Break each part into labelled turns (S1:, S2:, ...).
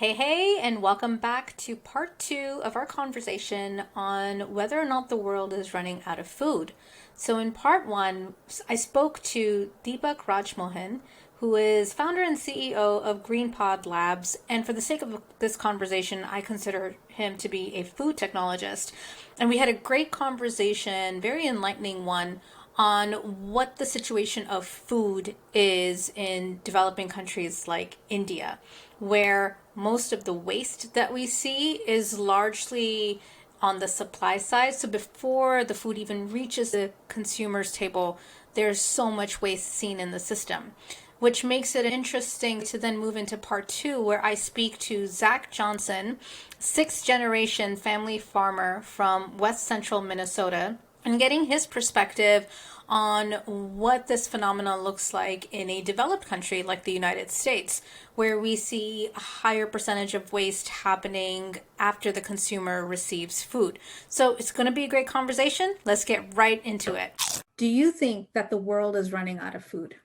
S1: Hey, and welcome back to part two of our conversation on whether or not the world is running out of food. So, in part one, I spoke to Deepak Rajmohan, who is founder and CEO of GreenPod Labs. And for the sake of this conversation, I consider him to be a food technologist. And we had a great conversation, very enlightening one, on what the situation of food is in developing countries like India, where most of the waste that we see is largely on the supply side. So before the food even reaches the consumer's table, there's so much waste seen in the system, which makes it interesting to then move into part two, where I speak to Zach Johnson, sixth generation family farmer from West Central Minnesota, and getting his perspective on what this phenomenon looks like in a developed country like the United States, where we see a higher percentage of waste happening after the consumer receives food. So it's going to be a great conversation. Let's get right into it. Do you think that the world is running out of food?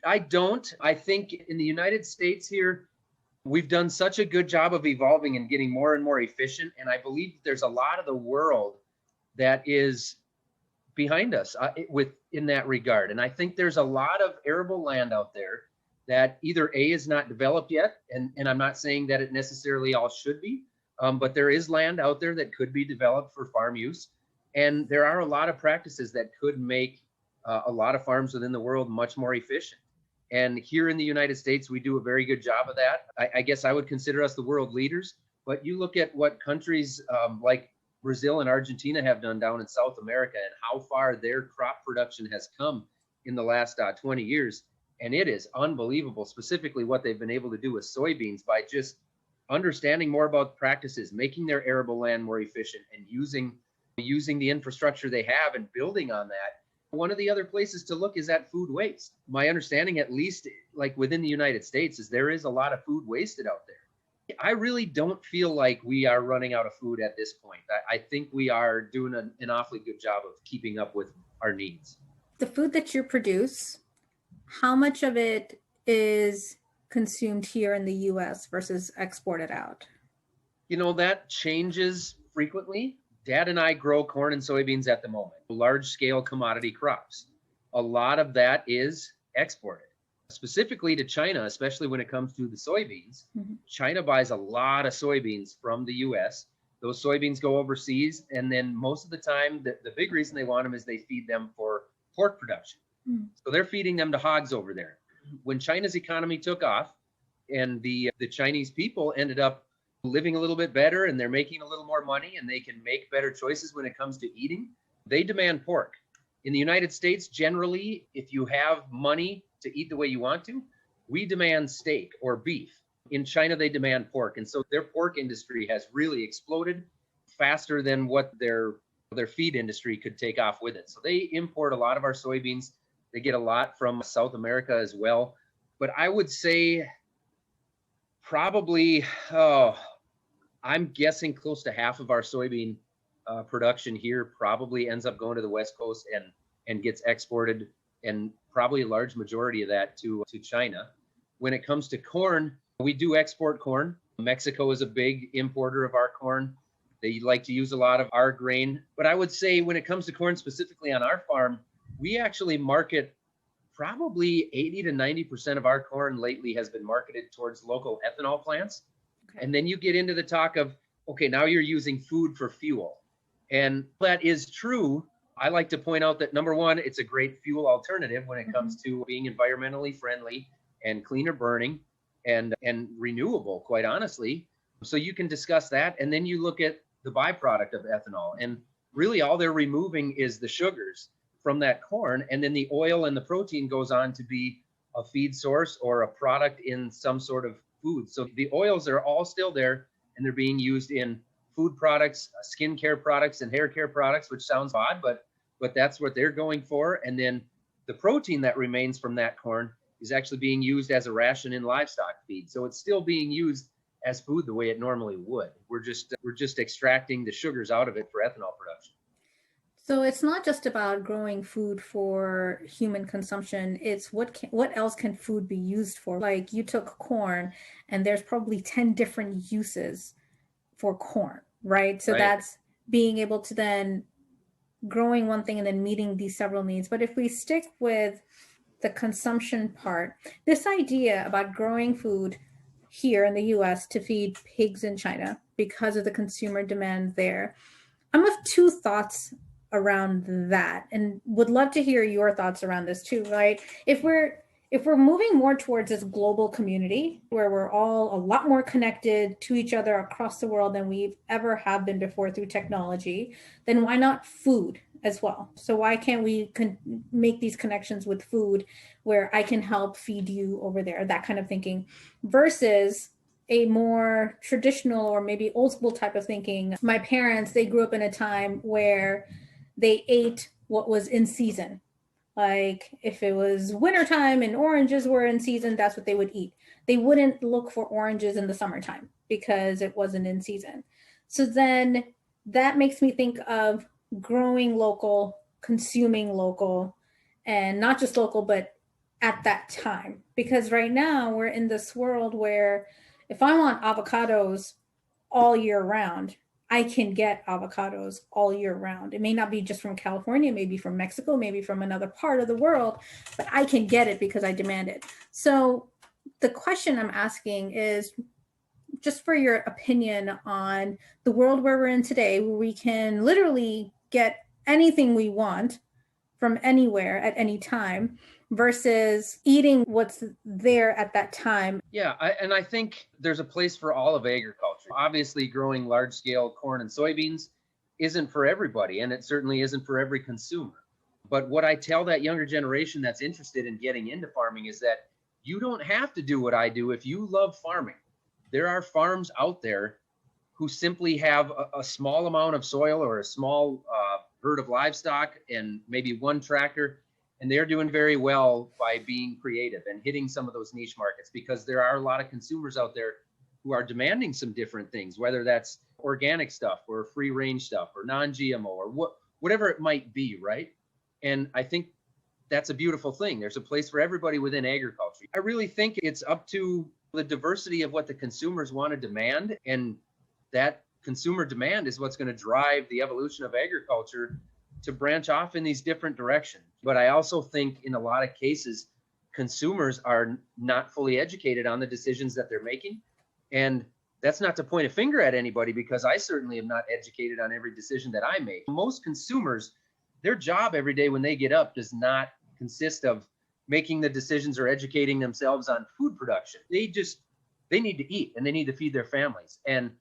S2: I don't. I think in the United States here, we've done such a good job of evolving and getting more and more efficient. And I believe there's a lot of the world that is behind us in that regard. And I think there's a lot of arable land out there that either A, is not developed yet, and I'm not saying that it necessarily all should be, but there is land out there that could be developed for farm use. And there are a lot of practices that could make a lot of farms within the world much more efficient. And here in the United States, we do a very good job of that. I guess I would consider us the world leaders, but you look at what countries like Brazil and Argentina have done down in South America and how far their crop production has come in the last 20 years. And it is unbelievable, specifically what they've been able to do with soybeans by just understanding more about practices, making their arable land more efficient, and using the infrastructure they have and building on that. One of the other places to look is at food waste. My understanding, at least like within the United States, is there is a lot of food wasted out there. I really don't feel like we are running out of food at this point. I think we are doing an awfully good job of keeping up with our needs.
S1: The food that you produce, how much of it is consumed here in the US versus exported out?
S2: That changes frequently. Dad and I grow corn and soybeans at the moment, large scale commodity crops. A lot of that is exported, specifically to China, especially when it comes to the soybeans. Mm-hmm. China buys a lot of soybeans from the US. Those soybeans go overseas, and then most of the time, the big reason they want them is they feed them for pork production. Mm-hmm. So they're feeding them to hogs over there. When China's economy took off and the Chinese people ended up living a little bit better and they're making a little more money and they can make better choices when it comes to eating, they demand pork. In the United States, generally, if you have money to eat the way you want to, we demand steak or beef. In China, they demand pork. And so their pork industry has really exploded faster than what their feed industry could take off with it. So they import a lot of our soybeans. They get a lot from South America as well. But I would say probably, I'm guessing close to half of our soybean production here probably ends up going to the West Coast and gets exported, and probably a large majority of that to China. When it comes to corn, we do export corn. Mexico is a big importer of our corn. They like to use a lot of our grain. But I would say when it comes to corn specifically on our farm, we actually market probably 80 to 90% of our corn lately has been marketed towards local ethanol plants. Okay. And then you get into the talk of, okay, now you're using food for fuel. And that is true. I like to point out that, number one, it's a great fuel alternative when it comes to being environmentally friendly and cleaner burning and renewable, quite honestly. So you can discuss that. And then you look at the byproduct of ethanol. And really all they're removing is the sugars from that corn. And then the oil and the protein goes on to be a feed source or a product in some sort of food. So the oils are all still there, and they're being used in food products, skincare products, and hair care products, which sounds odd, but that's what they're going for. And then the protein that remains from that corn is actually being used as a ration in livestock feed. So it's still being used as food the way it normally would. We're just extracting the sugars out of it for ethanol production.
S1: So it's not just about growing food for human consumption. It's what else can food be used for? Like you took corn and there's probably 10 different uses for corn, right? So
S2: Right.
S1: that's being able to then growing one thing and then meeting these several needs. But if we stick with the consumption part, this idea about growing food here in the US to feed pigs in China because of the consumer demand there, I'm of two thoughts around that and would love to hear your thoughts around this too, right? If we're moving more towards this global community where we're all a lot more connected to each other across the world than we've ever have been before through technology, then why not food as well? So why can't we make these connections with food where I can help feed you over there, that kind of thinking, versus a more traditional or maybe old school type of thinking. My parents, they grew up in a time where they ate what was in season. Like if it was wintertime and oranges were in season, that's what they would eat. They wouldn't look for oranges in the summertime because it wasn't in season. So then that makes me think of growing local, consuming local, and not just local, but at that time. Because right now we're in this world where if I want avocados all year round, I can get avocados all year round. It may not be just from California, maybe from Mexico, maybe from another part of the world, but I can get it because I demand it. So the question I'm asking is just for your opinion on the world where we're in today, where we can literally get anything we want from anywhere at any time versus eating what's there at that time.
S2: Yeah, and I think there's a place for all of agriculture. Obviously, growing large scale corn and soybeans isn't for everybody, and it certainly isn't for every consumer. But what I tell that younger generation that's interested in getting into farming is that you don't have to do what I do if you love farming. There are farms out there who simply have a small amount of soil or a small herd of livestock and maybe one tractor, and they're doing very well by being creative and hitting some of those niche markets, because there are a lot of consumers out there who are demanding some different things, whether that's organic stuff or free range stuff or non-GMO or whatever it might be, right? And I think that's a beautiful thing. There's a place for everybody within agriculture. I really think it's up to the diversity of what the consumers want to demand, and that consumer demand is what's going to drive the evolution of agriculture to branch off in these different directions. But I also think in a lot of cases, consumers are not fully educated on the decisions that they're making. And that's not to point a finger at anybody, because I certainly am not educated on every decision that I make. Most consumers, their job every day when they get up does not consist of making the decisions or educating themselves on food production. They need to eat and they need to feed their families. And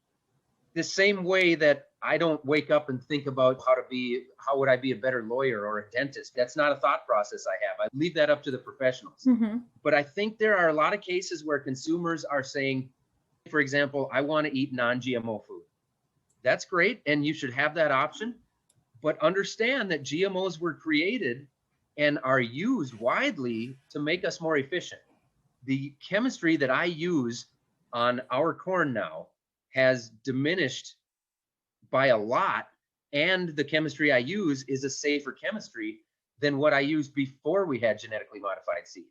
S2: the same way that I don't wake up and think about how would I be a better lawyer or a dentist. That's not a thought process I have. I leave that up to the professionals.
S1: Mm-hmm.
S2: But I think there are a lot of cases where consumers are saying, for example, I want to eat non-GMO food. That's great, and you should have that option. But understand that GMOs were created and are used widely to make us more efficient. The chemistry that I use on our corn now has diminished by a lot, and the chemistry I use is a safer chemistry than what I used before we had genetically modified seed.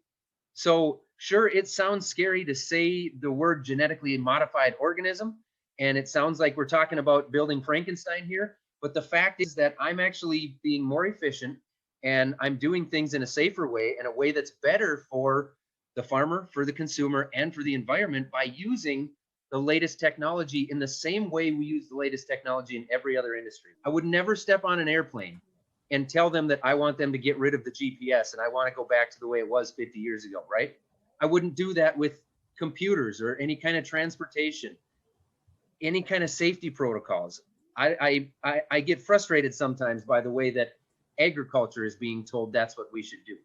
S2: So sure, it sounds scary to say the word genetically modified organism, and it sounds like we're talking about building Frankenstein here, but the fact is that I'm actually being more efficient, and I'm doing things in a safer way, in a way that's better for the farmer, for the consumer, and for the environment, by using the latest technology in the same way we use the latest technology in every other industry. I would never step on an airplane and tell them that I want them to get rid of the GPS and I want to go back to the way it was 50 years ago, right? I wouldn't do that with computers or any kind of transportation, any kind of safety protocols. I get frustrated sometimes by the way that agriculture is being told that's what we should do.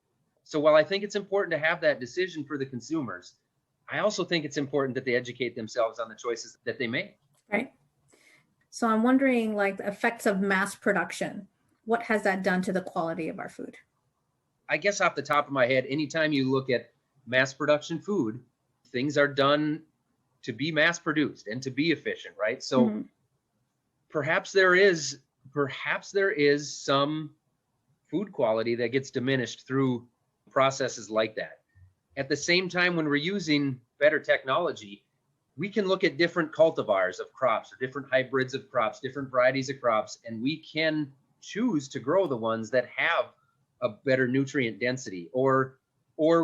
S2: So while I think it's important to have that decision for the consumers, I also think it's important that they educate themselves on the choices that they make.
S1: Right. So I'm wondering, like, the effects of mass production. What has that done to the quality of our food?
S2: I guess off the top of my head, anytime you look at mass production food, things are done to be mass produced and to be efficient, right? So perhaps there is perhaps there is some food quality that gets diminished through processes like that. At the same time, when we're using better technology, we can look at different cultivars of crops or different hybrids of crops, different varieties of crops, and we can choose to grow the ones that have a better nutrient density. Or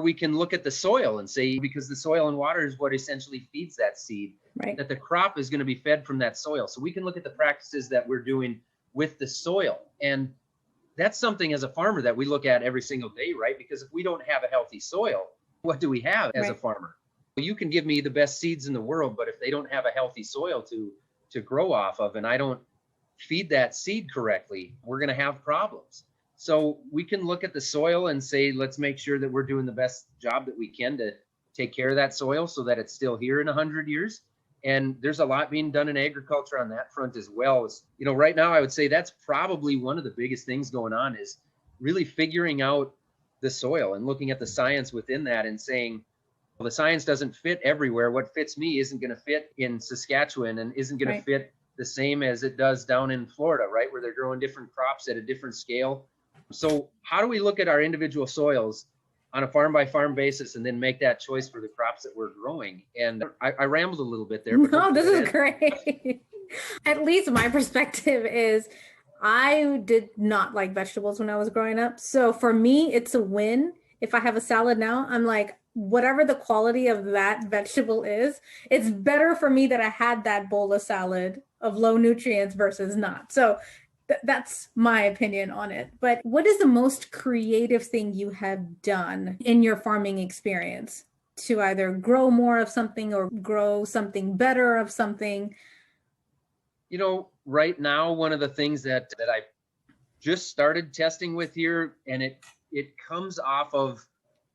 S2: we can look at the soil and say, because the soil and water is what essentially feeds that seed,
S1: Right.
S2: that the crop is going to be fed from that soil. So we can look at the practices that we're doing with the soil. And that's something as a farmer that we look at every single day, right? Because if we don't have a healthy soil, what do we have as a
S1: Right.
S2: farmer? You can give me the best seeds in the world, but if they don't have a healthy soil to grow off of, and I don't feed that seed correctly, we're going to have problems. So we can look at the soil and say, let's make sure that we're doing the best job that we can to take care of that soil so that it's still here in 100 years. And there's a lot being done in agriculture on that front as well. Right now, I would say that's probably one of the biggest things going on, is really figuring out the soil and looking at the science within that and saying, well, the science doesn't fit everywhere. What fits me isn't going to fit in Saskatchewan and isn't going to fit the same as it does down in Florida, right? Where they're growing different crops at a different scale. So how do we look at our individual soils on a farm by farm basis and then make that choice for the crops that we're growing? And I rambled a little bit there. But
S1: no, this is great. At least my perspective is I did not like vegetables when I was growing up. So for me, it's a win. If I have a salad now, I'm like, whatever the quality of that vegetable is, it's better for me that I had that bowl of salad of low nutrients versus not. So that's my opinion on it. But what is the most creative thing you have done in your farming experience to either grow more of something or grow something better of something?
S2: Right now, one of the things that I just started testing with here, and it comes off of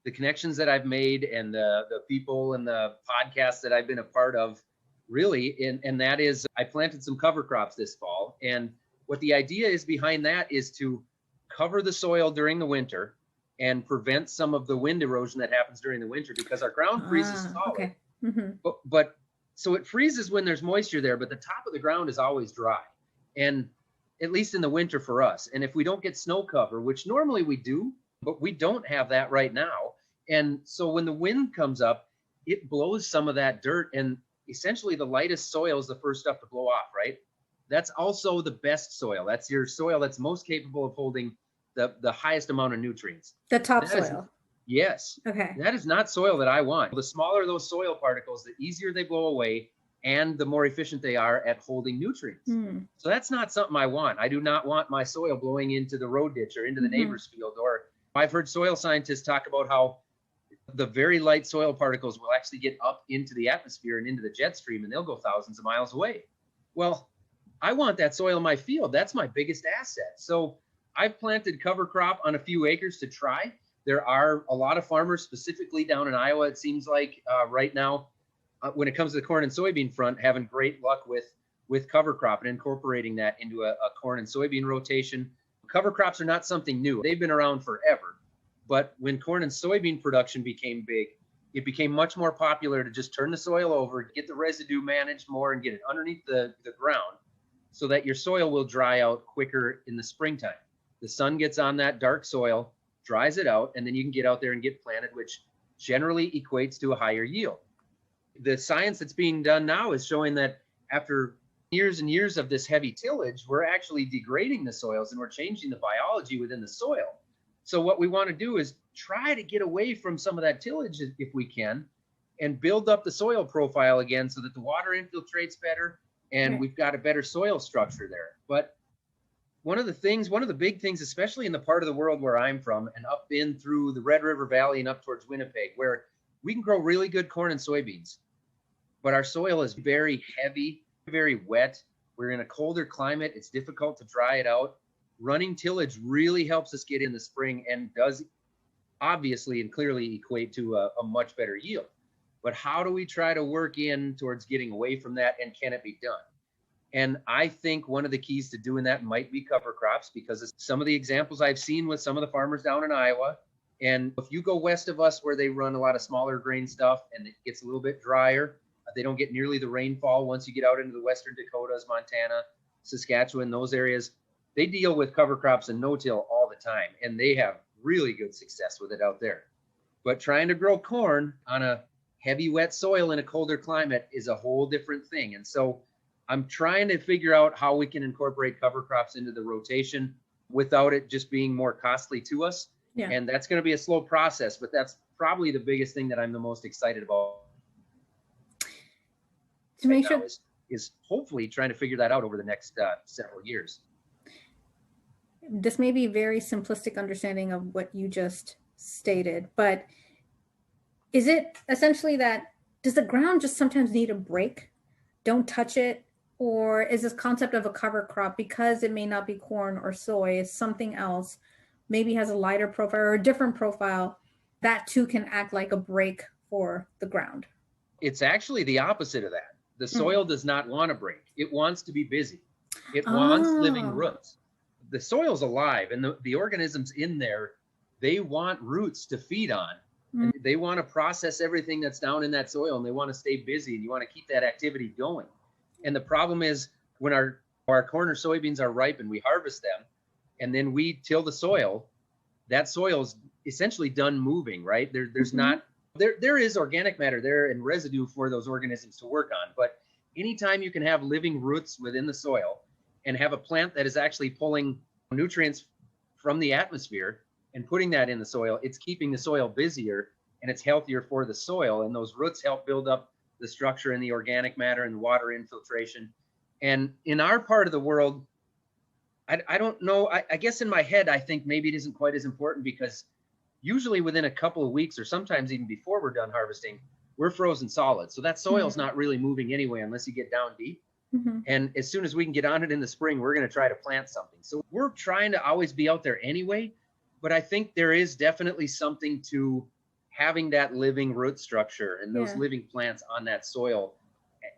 S2: the connections that I've made and the people and the podcasts that I've been a part of, really, and that is I planted some cover crops this fall. And what the idea is behind that is to cover the soil during the winter and prevent some of the wind erosion that happens during the winter, because our ground freezes solid.
S1: Okay. Mm-hmm.
S2: But so it freezes when there's moisture there, but the top of the ground is always dry. And at least in the winter for us. And if we don't get snow cover, which normally we do, but we don't have that right now. And so when the wind comes up, it blows some of that dirt, and essentially the lightest soil is the first stuff to blow off, right? That's also the best soil. That's your soil that's most capable of holding the highest amount of nutrients.
S1: The topsoil.
S2: Yes.
S1: Okay.
S2: That is not soil that I want. The smaller those soil particles, the easier they blow away and the more efficient they are at holding nutrients. So that's not something I want. I do not want my soil blowing into the road ditch or into the neighbor's field. Or I've heard soil scientists talk about how the very light soil particles will actually get up into the atmosphere and into the jet stream, and they'll go thousands of miles away. Well, I want that soil in my field. That's my biggest asset. So I've planted cover crop on a few acres to try. There are a lot of farmers, specifically down in Iowa, it seems like right now, when it comes to the corn and soybean front, having great luck with cover crop and incorporating that into a corn and soybean rotation. Cover crops are not something new. They've been around forever. But when corn and soybean production became big, it became much more popular to just turn the soil over, get the residue managed more, and get it underneath the ground so that your soil will dry out quicker in the springtime. The sun gets on that dark soil, dries it out, and then you can get out there and get planted, which generally equates to a higher yield. The science that's being done now is showing that after years and years of this heavy tillage, we're actually degrading the soils and we're changing the biology within the soil. So what we want to do is try to get away from some of that tillage if we can, and build up the soil profile again so that the water infiltrates better and we've got a better soil structure there. But one of the big things, especially in the part of the world where I'm from and up in through the Red River Valley and up towards Winnipeg, where we can grow really good corn and soybeans, but our soil is very heavy, very wet. We're in a colder climate. It's difficult to dry it out. Running tillage really helps us get in the spring and does obviously and clearly equate to a much better yield. But how do we try to work in towards getting away from that, and can it be done? And I think one of the keys to doing that might be cover crops, because of some of the examples I've seen with some of the farmers down in Iowa. And if you go west of us where they run a lot of smaller grain stuff and it gets a little bit drier, they don't get nearly the rainfall once you get out into the western Dakotas, Montana, Saskatchewan, those areas. they deal with cover crops and no-till all the time, and they have really good success with it out there. But trying to grow corn on a heavy, wet soil in a colder climate is a whole different thing. And so I'm trying to figure out how we can incorporate cover crops into the rotation without it just being more costly to us.
S1: Yeah.
S2: And that's going to be a slow process, but that's probably the biggest thing that I'm the most excited about
S1: To make sure
S2: is hopefully trying to figure that out over the next several years.
S1: this may be a very simplistic understanding of what you just stated, but is it essentially that does the ground just sometimes need a break? Don't touch it? Or is this concept of a cover crop, because it may not be corn or soy, is something else, maybe has a lighter profile or a different profile, that too can act like a break for the ground?
S2: It's actually the opposite of that. The soil does not want to break. It wants to be busy. It wants living roots. The soil's alive, and the organisms in there, they want roots to feed on. And they want to process everything that's down in that soil, and they want to stay busy, and you want to keep that activity going. And the problem is when our corn or soybeans are ripe and we harvest them, and then we till the soil, that soil's essentially done moving, right? There's not, there is organic matter there and residue for those organisms to work on. But anytime you can have living roots within the soil and have a plant that is actually pulling nutrients from the atmosphere and putting that in the soil, it's keeping the soil busier and it's healthier for the soil. And those roots help build up the structure and the organic matter and the water infiltration. And in our part of the world, I don't know, I guess in my head, I think maybe it isn't quite as important, because usually within a couple of weeks or sometimes even before we're done harvesting, we're frozen solid. So that soil's not really moving anyway unless you get down deep. And as soon as we can get on it in the spring, we're going to try to plant something. So we're trying to always be out there anyway. But I think there is definitely something to having that living root structure and those living plants on that soil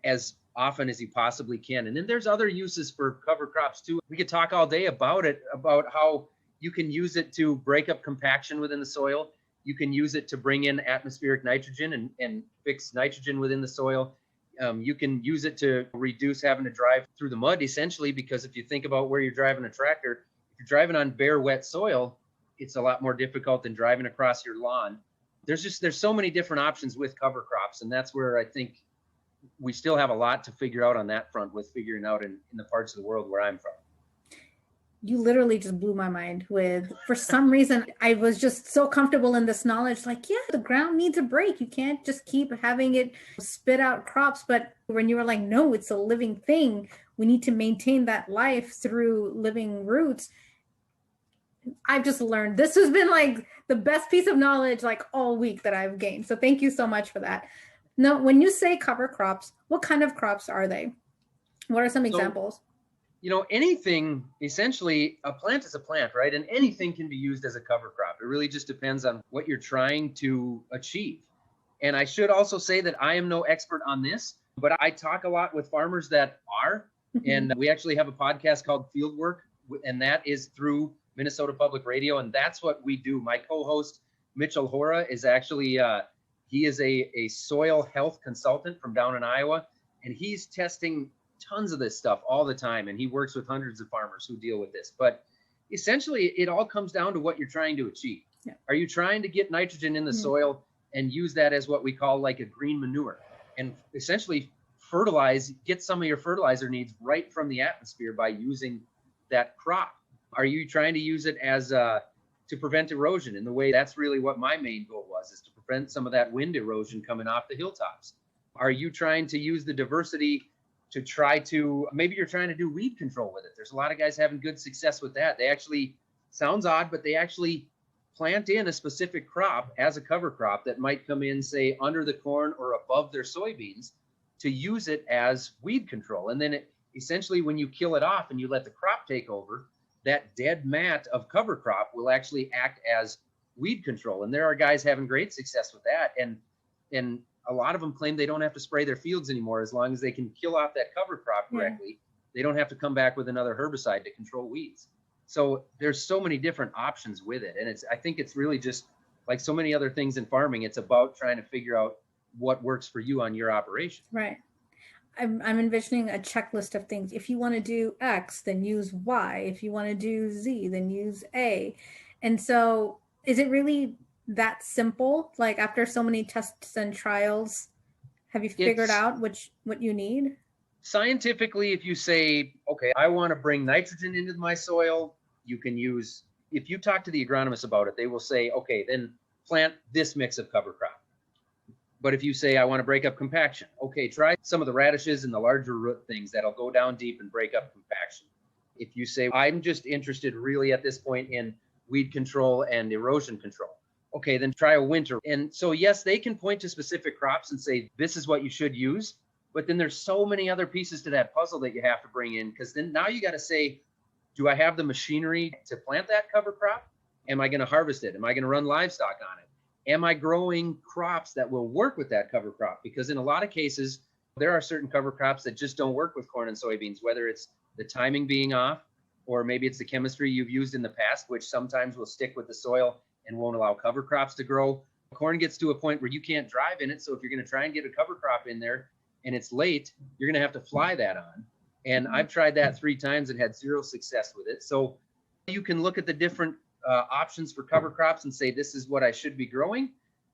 S2: as often as you possibly can. And then there's other uses for cover crops too. We could talk all day about it, about how you can use it to break up compaction within the soil. You can use it to bring in atmospheric nitrogen and fix nitrogen within the soil. You can use it to reduce having to drive through the mud, essentially, because if you think about where you're driving a tractor, if you're driving on bare, wet soil, it's a lot more difficult than driving across your lawn. There's so many different options with cover crops, and that's where I think we still have a lot to figure out on that front with figuring out in the parts of the world where I'm from.
S1: You literally just blew my mind with, for some reason, I was just so comfortable in this knowledge, like, yeah, the ground needs a break. You can't just keep having it spit out crops. But when you were like, no, it's a living thing. We need to maintain that life through living roots. I've just learned, this has been like the best piece of knowledge like all week that I've gained. So thank you so much for that. Now, when you say cover crops, what kind of crops are they? What are some examples?
S2: You know, anything, essentially, a plant is a plant, right? And anything can be used as a cover crop. It really just depends on what you're trying to achieve. And I should also say that I am no expert on this, but I talk a lot with farmers that are. And we actually have a podcast called Field Work, and that is through Minnesota Public Radio. And that's what we do. My co-host, Mitchell Hora, is actually, he is a soil health consultant from down in Iowa, and he's testing tons of this stuff all the time, and he works with hundreds of farmers who deal with this. But essentially, it all comes down to what you're trying to achieve. Are you trying to get nitrogen in the soil and use that as what we call like a green manure, and essentially get some of your fertilizer needs right from the atmosphere by using that crop? Are you trying to use it as to prevent erosion? In the way, that's really what my main goal was, is to prevent some of that wind erosion coming off the hilltops. Are you trying to use the diversity to try to, maybe you're trying to do weed control with it? There's a lot of guys having good success with that. They actually, sounds odd, but they actually plant in a specific crop as a cover crop that might come in, say, under the corn or above their soybeans, to use it as weed control. And then essentially, when you kill it off and you let the crop take over, that dead mat of cover crop will actually act as weed control. And there are guys having great success with that. And a lot of them claim they don't have to spray their fields anymore as long as they can kill off that cover crop correctly. They don't have to come back with another herbicide to control weeds. So there's so many different options with it. And I think it's really just like so many other things in farming. It's about trying to figure out what works for you on your operation.
S1: Right. I'm envisioning a checklist of things. If you want to do X, then use Y. If you want to do Z, then use A. And so is it really that simple? Like after so many tests and trials, have you figured
S2: It's
S1: out what you need?
S2: scientifically, if you say, okay, I want to bring nitrogen into my soil, you can use, if you talk to the agronomist about it, they will say, okay, then plant this mix of cover crop. But if you say, I want to break up compaction, okay, try some of the radishes and the larger root things that'll go down deep and break up compaction. If you say, I'm just interested really at this point in weed control and erosion control, okay, then try a winter. And so, yes, they can point to specific crops and say, this is what you should use. But then there's so many other pieces to that puzzle that you have to bring in, because then now you got to say, do I have the machinery to plant that cover crop? Am I going to harvest it? Am I going to run livestock on it? Am I growing crops that will work with that cover crop? Because in a lot of cases, there are certain cover crops that just don't work with corn and soybeans, whether it's the timing being off, or maybe it's the chemistry you've used in the past, which sometimes will stick with the soil and won't allow cover crops to grow. Corn gets to a point where you can't drive in it. So if you're going to try and get a cover crop in there and it's late, you're going to have to fly that on. And I've tried that 3 times and had 0 success with it. So you can look at the different options for cover crops and say, this is what I should be growing.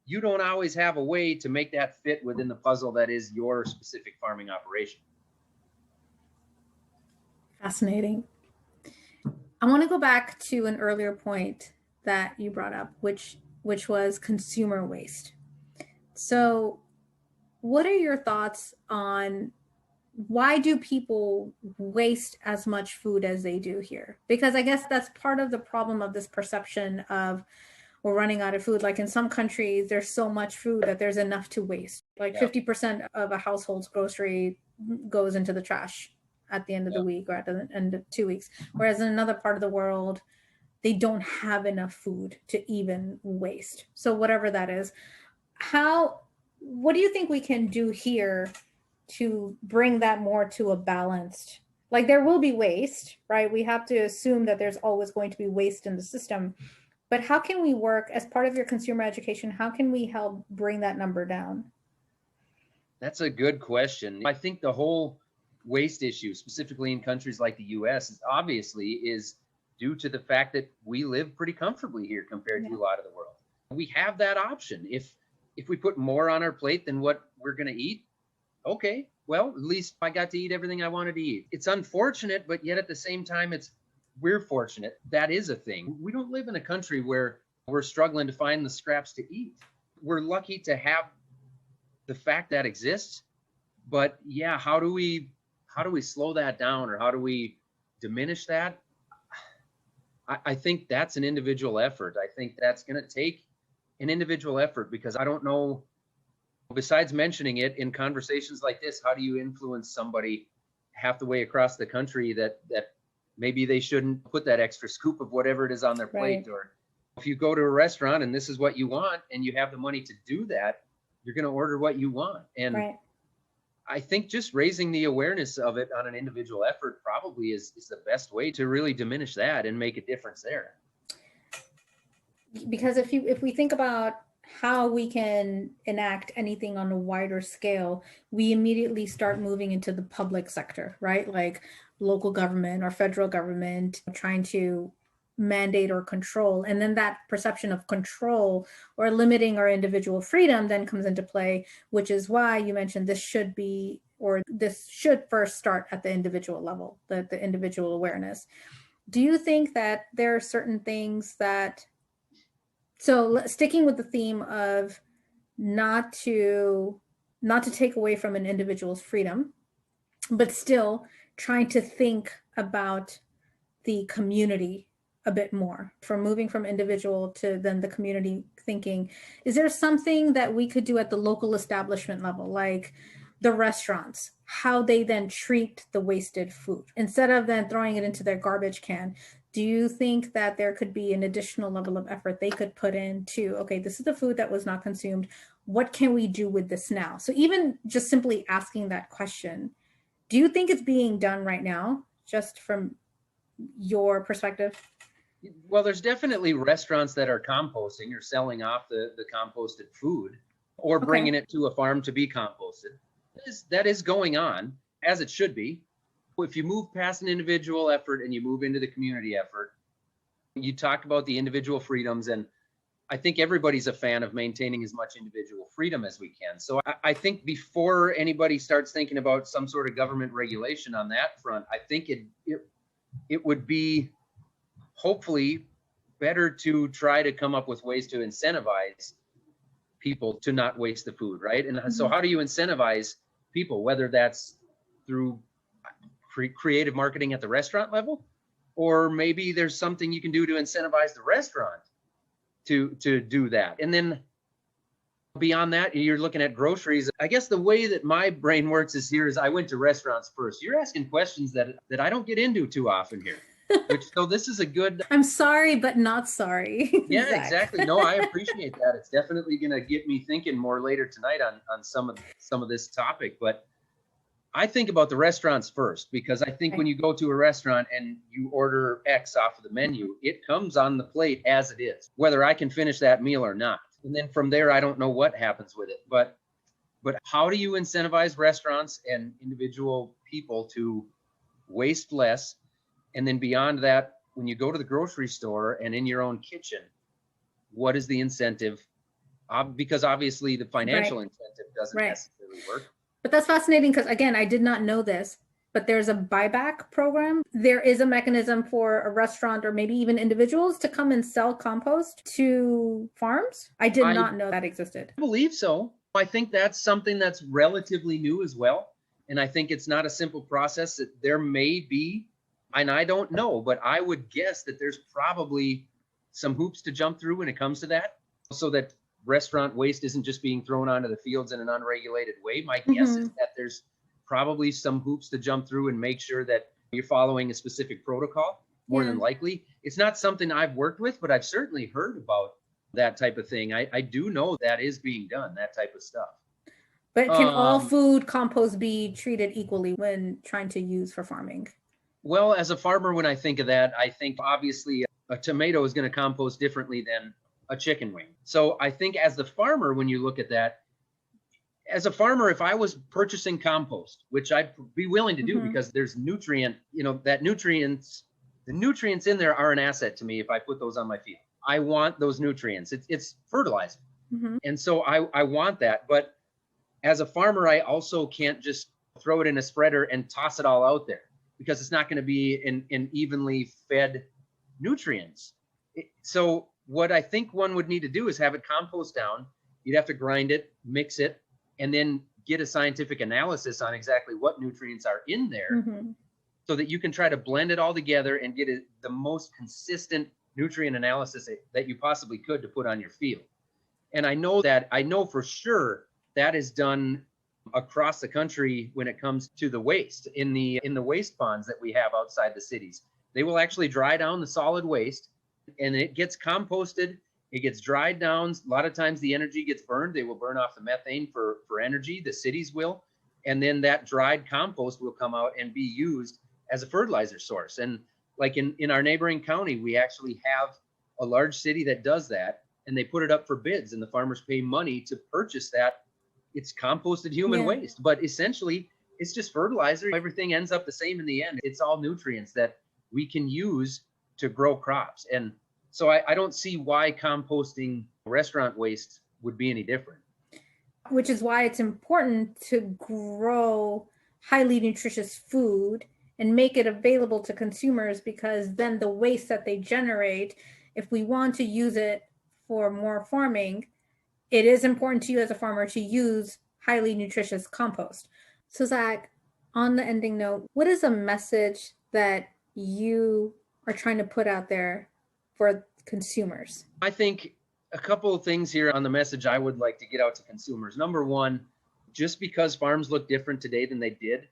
S2: You don't always have a way to make that fit within the puzzle that is your specific farming operation.
S1: Fascinating. I want to go back to an earlier point that you brought up, which was consumer waste. So what are your thoughts on why do people waste as much food as they do here? Because I guess that's part of the problem of this perception of we're running out of food. Like in some countries, there's so much food that there's enough to waste. Like 50% of a household's grocery goes into the trash at the end of the week or at the end of 2 weeks. Whereas in another part of the world, they don't have enough food to even waste. So whatever that is, what do you think we can do here to bring that more to a balanced, like there will be waste, right? We have to assume that there's always going to be waste in the system, but how can we work as part of your consumer education? How can we help bring that number down?
S2: That's a good question. I think the whole waste issue, specifically in countries like the US, is due to the fact that we live pretty comfortably here compared to a lot of the world. We have that option. If we put more on our plate than what we're going to eat, okay, well, at least I got to eat everything I wanted to eat. It's unfortunate, but yet at the same time, we're fortunate. That is a thing. We don't live in a country where we're struggling to find the scraps to eat. We're lucky to have the fact that exists. But yeah, how do we slow that down, or how do we diminish that? I think that's an individual effort. I think that's going to take an individual effort, because I don't know, besides mentioning it in conversations like this, how do you influence somebody half the way across the country that maybe they shouldn't put that extra scoop of whatever it is on their plate? Right. Or if you go to a restaurant and this is what you want and you have the money to do that, you're going to order what you want. And right. I think just raising the awareness of it on an individual effort probably is the best way to really diminish that and make a difference there.
S1: Because if we think about how we can enact anything on a wider scale, we immediately start moving into the public sector, right? Like local government or federal government trying to mandate or control. And then that perception of control or limiting our individual freedom then comes into play, which is why you mentioned this should first start at the individual level, the individual awareness. Do you think that there are certain things that, so sticking with the theme of not to take away from an individual's freedom, but still trying to think about the community a bit more, from moving from individual to then the community thinking, is there something that we could do at the local establishment level, like the restaurants, how they then treat the wasted food instead of then throwing it into their garbage can? Do you think that there could be an additional level of effort they could put into, okay, this is the food that was not consumed. What can we do with this now? So even just simply asking that question, do you think it's being done right now, just from your perspective?
S2: Well, there's definitely restaurants that are composting or selling off the composted food, or bringing it to a farm to be composted. That is going on, as it should be. If you move past an individual effort and you move into the community effort, you talk about the individual freedoms, and I think everybody's a fan of maintaining as much individual freedom as we can. So I think before anybody starts thinking about some sort of government regulation on that front, I think it would be hopefully better to try to come up with ways to incentivize people to not waste the food, right? And so how do you incentivize people, whether that's through creative marketing at the restaurant level, or maybe there's something you can do to incentivize the restaurant to do that. And then beyond that, you're looking at groceries. I guess the way that my brain works is I went to restaurants first. You're asking questions that I don't get into too often here. So this is a good.
S1: I'm sorry, but not sorry.
S2: Yeah,
S1: Zach.
S2: exactly. No, I appreciate that. It's definitely going to get me thinking more later tonight on some of this topic. But I think about the restaurants first, because I think when you go to a restaurant and you order X off of the menu, it comes on the plate as it is, whether I can finish that meal or not. And then from there, I don't know what happens with it. But how do you incentivize restaurants and individual people to waste less? And then beyond that, when you go to the grocery store and in your own kitchen, what is the incentive? Because obviously the financial incentive doesn't necessarily work.
S1: But that's fascinating, because again, I did not know this, but there's a buyback program. There is a mechanism for a restaurant or maybe even individuals to come and sell compost to farms. I did not know that existed.
S2: I believe so. I think that's something that's relatively new as well. And I think it's not a simple process. That there may be, and I don't know, but I would guess that there's probably some hoops to jump through when it comes to that, so that restaurant waste isn't just being thrown onto the fields in an unregulated way. My guess is that there's probably some hoops to jump through and make sure that you're following a specific protocol, more than likely. It's not something I've worked with, but I've certainly heard about that type of thing. I do know that is being done, that type of stuff.
S1: But can all food compost be treated equally when trying to use for farming?
S2: Well, as a farmer, when I think of that, I think obviously a tomato is going to compost differently than a chicken wing. So I think as the farmer, when you look at that, as a farmer, if I was purchasing compost, which I'd be willing to do because there's nutrient, the nutrients in there are an asset to me if I put those on my field. I want those nutrients. It's fertilizer. And so I want that. But as a farmer, I also can't just throw it in a spreader and toss it all out there, because it's not going to be an evenly fed nutrients. So what I think one would need to do is have it compost down. You'd have to grind it, mix it, and then get a scientific analysis on exactly what nutrients are in there, so that you can try to blend it all together and get the most consistent nutrient analysis that you possibly could to put on your field. And I know for sure that is done across the country when it comes to the waste in the waste ponds that we have outside the cities. They will actually dry down the solid waste, and it gets composted. It gets dried down. A lot of times the energy gets burned. They will burn off the methane for energy. The cities will. And then that dried compost will come out and be used as a fertilizer source. And like in our neighboring county, we actually have a large city that does that, and they put it up for bids, and the farmers pay money to purchase that. It's composted human waste, but essentially it's just fertilizer. Everything ends up the same in the end. It's all nutrients that we can use to grow crops. And so I don't see why composting restaurant waste would be any different.
S1: Which is why it's important to grow highly nutritious food and make it available to consumers, because then the waste that they generate, if we want to use it for more farming, it is important to you as a farmer to use highly nutritious compost. So Zach, on the ending note, what is a message that you are trying to put out there for consumers?
S2: I think a couple of things here on the message I would like to get out to consumers. Number one, just because farms look different today than they did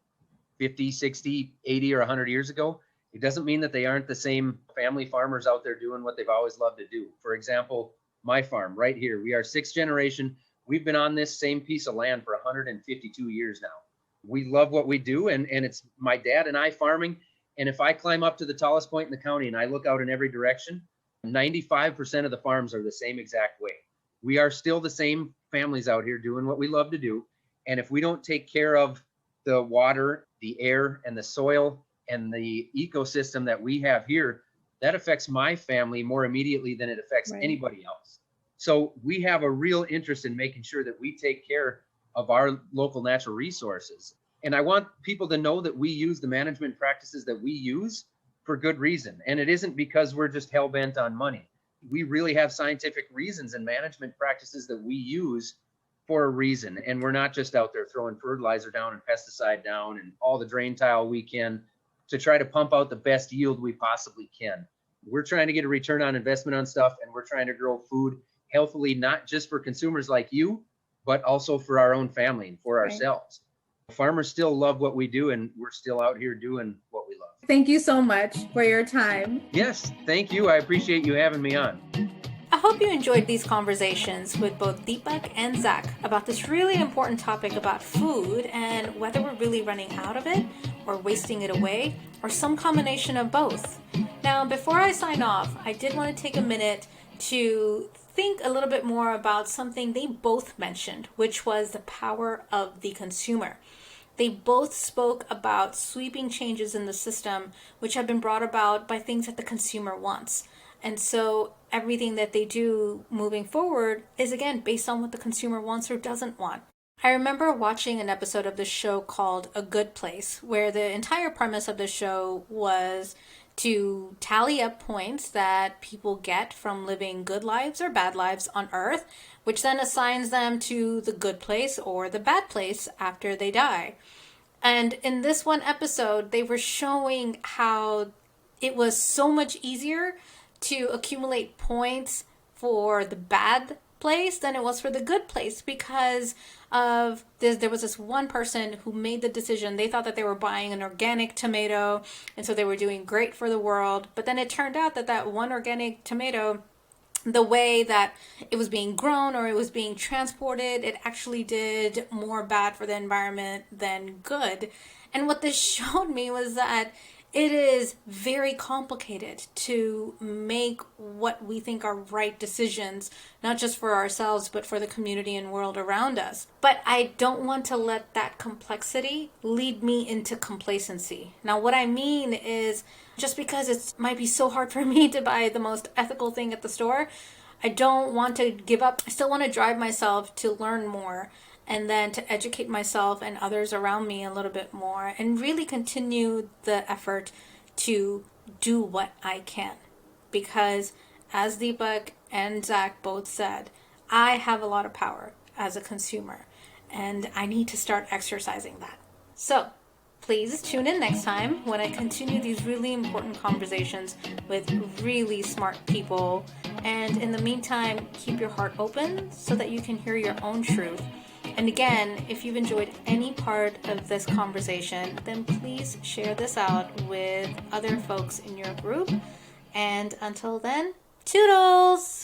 S2: 50, 60, 80, or 100 years ago, it doesn't mean that they aren't the same family farmers out there doing what they've always loved to do. For example, my farm right here, we are 6th generation. We've been on this same piece of land for 152 years now. We love what we do, and it's my dad and I farming. And if I climb up to the tallest point in the county and I look out in every direction, 95% of the farms are the same exact way. We are still the same families out here doing what we love to do. And if we don't take care of the water, the air, and the soil and the ecosystem that we have here, that affects my family more immediately than it affects anybody else. So we have a real interest in making sure that we take care of our local natural resources. And I want people to know that we use the management practices that we use for good reason. And it isn't because we're just hell-bent on money. We really have scientific reasons and management practices that we use for a reason. And we're not just out there throwing fertilizer down and pesticide down and all the drain tile we can to try to pump out the best yield we possibly can. We're trying to get a return on investment on stuff, and we're trying to grow food healthily, not just for consumers like you, but also for our own family and for ourselves. Farmers still love what we do, and we're still out here doing what we love.
S1: Thank you so much for your time.
S2: Yes, thank you. I appreciate you having me on.
S1: I hope you enjoyed these conversations with both Deepak and Zach about this really important topic about food and whether we're really running out of it or wasting it away or some combination of both. Now, before I sign off, I did want to take a minute to think a little bit more about something they both mentioned, which was the power of the consumer. They both spoke about sweeping changes in the system, which have been brought about by things that the consumer wants. And so everything that they do moving forward is, again, based on what the consumer wants or doesn't want. I remember watching an episode of the show called A Good Place, where the entire premise of the show was to tally up points that people get from living good lives or bad lives on Earth, which then assigns them to the good place or the bad place after they die. And in this one episode, they were showing how it was so much easier to accumulate points for the bad place than it was for the good place because of this. There was this one person who made the decision. They thought that they were buying an organic tomato, and so they were doing great for the world. But then it turned out that that one organic tomato, the way that it was being grown or it was being transported, it actually did more bad for the environment than good. And what this showed me was that it is very complicated to make what we think are right decisions, not just for ourselves, but for the community and world around us. But I don't want to let that complexity lead me into complacency. Now, what I mean is just because it might be so hard for me to buy the most ethical thing at the store, I don't want to give up. I still want to drive myself to learn more and then to educate myself and others around me a little bit more and really continue the effort to do what I can. Because as Deepak and Zach both said, I have a lot of power as a consumer and I need to start exercising that. So please tune in next time when I continue these really important conversations with really smart people. And in the meantime, keep your heart open so that you can hear your own truth. And again, if you've enjoyed any part of this conversation, then please share this out with other folks in your group. And until then, toodles!